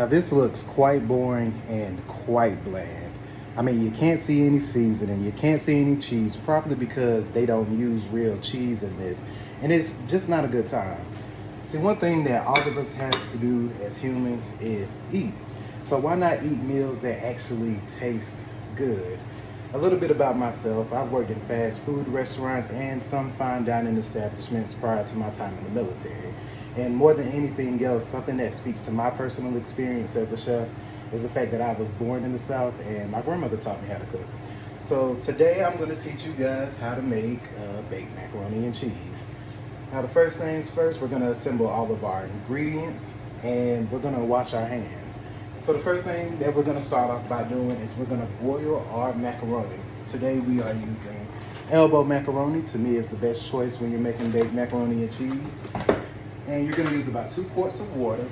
Now this looks quite boring and quite bland. I mean, you can't see any seasoning, you can't see any cheese, probably because they don't use real cheese in this. And it's just not a good time. See, one thing that all of us have to do as humans is eat. So why not eat meals that actually taste good? A little bit about myself. I've worked in fast food restaurants and some fine dining establishments prior to my time in the military. And more than anything else, something that speaks to my personal experience as a chef is the fact that I was born in the South and my grandmother taught me how to cook. So today I'm going to teach you guys how to make baked macaroni and cheese. Now the first things first, we're going to assemble all of our ingredients and we're going to wash our hands. So the first thing that we're going to start off by doing is we're going to boil our macaroni. Today we are using elbow macaroni. To me, it's the best choice when you're making baked macaroni and cheese. And you're going to use about 2 quarts of water.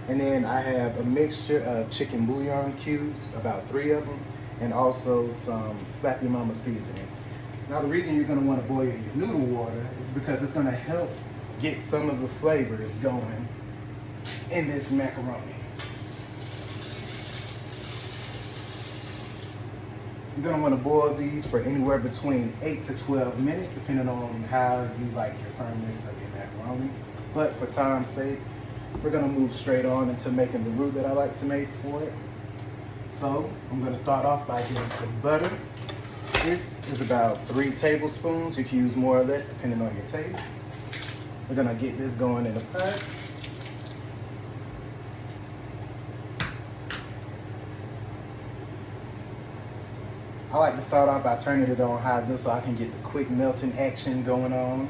And then I have a mixture of chicken bouillon cubes, about 3 of them, and also some Slap Your Mama seasoning. Now the reason you're going to want to boil your noodle water is because it's going to help get some of the flavors going in this macaroni. You're going to want to boil these for anywhere between 8 to 12 minutes, depending on how you like your firmness of your macaroni. But for time's sake, we're going to move straight on into making the roux that I like to make for it. So I'm going to start off by getting some butter. This is about 3 tablespoons. You can use more or less depending on your taste. We're going to get this going in a pot. I like to start off by turning it on high just so I can get the quick melting action going on.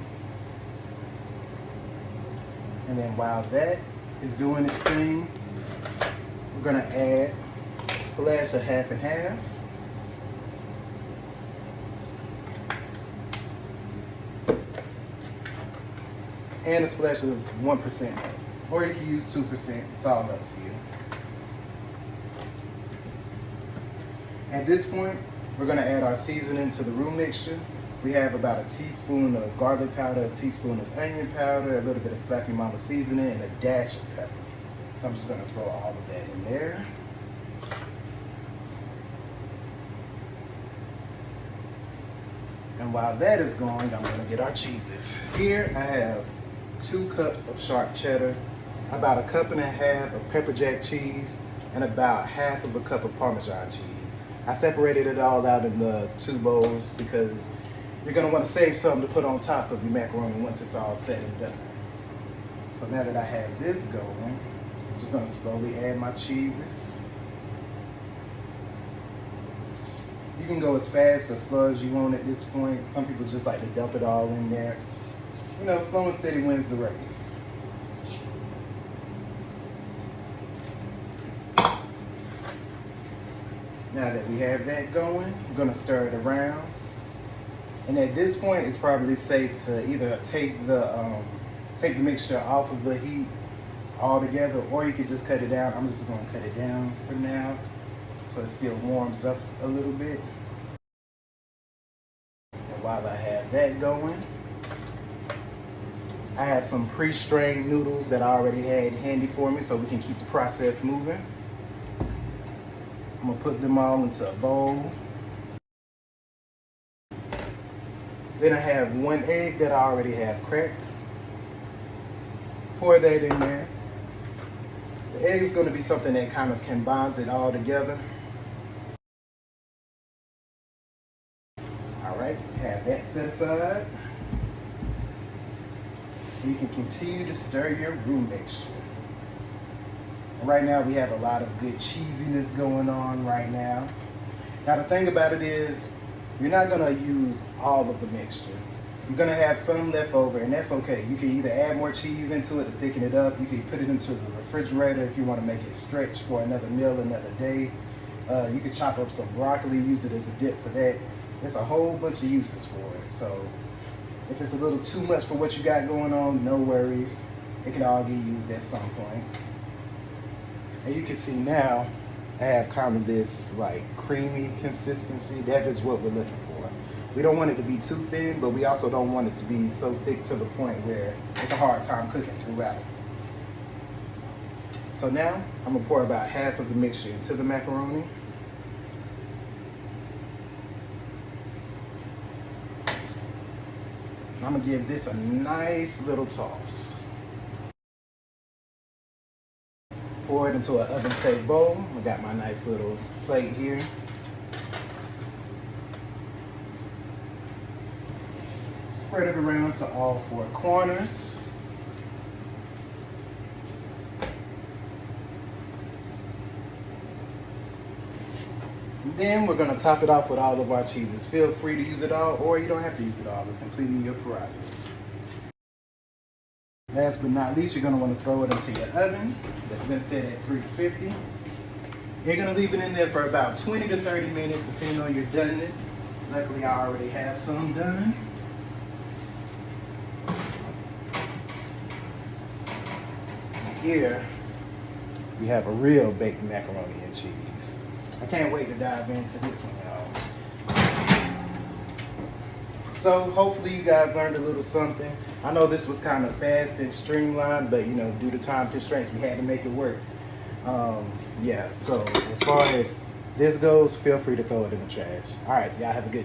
And then while that is doing its thing, we're gonna add a splash of half and half. And a splash of 1%. Or you can use 2%, it's all up to you. At this point, we're gonna add our seasoning to the roux mixture. We have about a teaspoon of garlic powder, a teaspoon of onion powder, a little bit of Slap Your Mama seasoning, and a dash of pepper. So I'm just gonna throw all of that in there. And while that is going, I'm gonna get our cheeses. Here I have 2 cups of sharp cheddar, about 1.5 cups of pepper jack cheese, and about 1/2 cup of Parmesan cheese. I separated it all out in the 2 bowls because you're gonna wanna save something to put on top of your macaroni once it's all said and done. So now that I have this going, I'm just gonna slowly add my cheeses. You can go as fast or slow as you want at this point. Some people just like to dump it all in there. You know, slow and steady wins the race. Now that we have that going, we're gonna stir it around. And at this point, it's probably safe to either take the mixture off of the heat altogether, or you could just cut it down. I'm just gonna cut it down for now, so it still warms up a little bit. And while I have that going, I have some pre-strained noodles that I already had handy for me so we can keep the process moving. I'm gonna put them all into a bowl. Then I have 1 egg that I already have cracked. Pour that in there. The egg is gonna be something that kind of combines it all together. All right, have that set aside. You can continue to stir your roux mixture. Right now we have a lot of good cheesiness going on right now. Now the thing about it is, you're not gonna use all of the mixture. You're gonna have some left over, and that's okay. You can either add more cheese into it to thicken it up. You can put it into the refrigerator if you wanna make it stretch for another meal, another day. You could chop up some broccoli, use it as a dip for that. There's a whole bunch of uses for it. So if it's a little too much for what you got going on, no worries. It can all get used at some point. And you can see now, I have kind of this like creamy consistency. That is what we're looking for. We don't want it to be too thin, but we also don't want it to be so thick to the point where it's a hard time cooking throughout. So now I'm gonna pour about half of the mixture into the macaroni. I'm gonna give this a nice little toss. Pour it into an oven-safe bowl. I got my nice little plate here. Spread it around to all four corners. And then we're gonna top it off with all of our cheeses. Feel free to use it all, or you don't have to use it all. It's completely your prerogative. Last but not least, you're gonna wanna throw it into your oven that's been set at 350. You're gonna leave it in there for about 20 to 30 minutes, depending on your doneness. Luckily, I already have some done. And here, we have a real baked macaroni and cheese. I can't wait to dive into this one, y'all. So hopefully you guys learned a little something. I know this was kind of fast and streamlined, but due to time constraints, we had to make it work. Yeah, so as far as this goes, feel free to throw it in the trash. All right, y'all have a good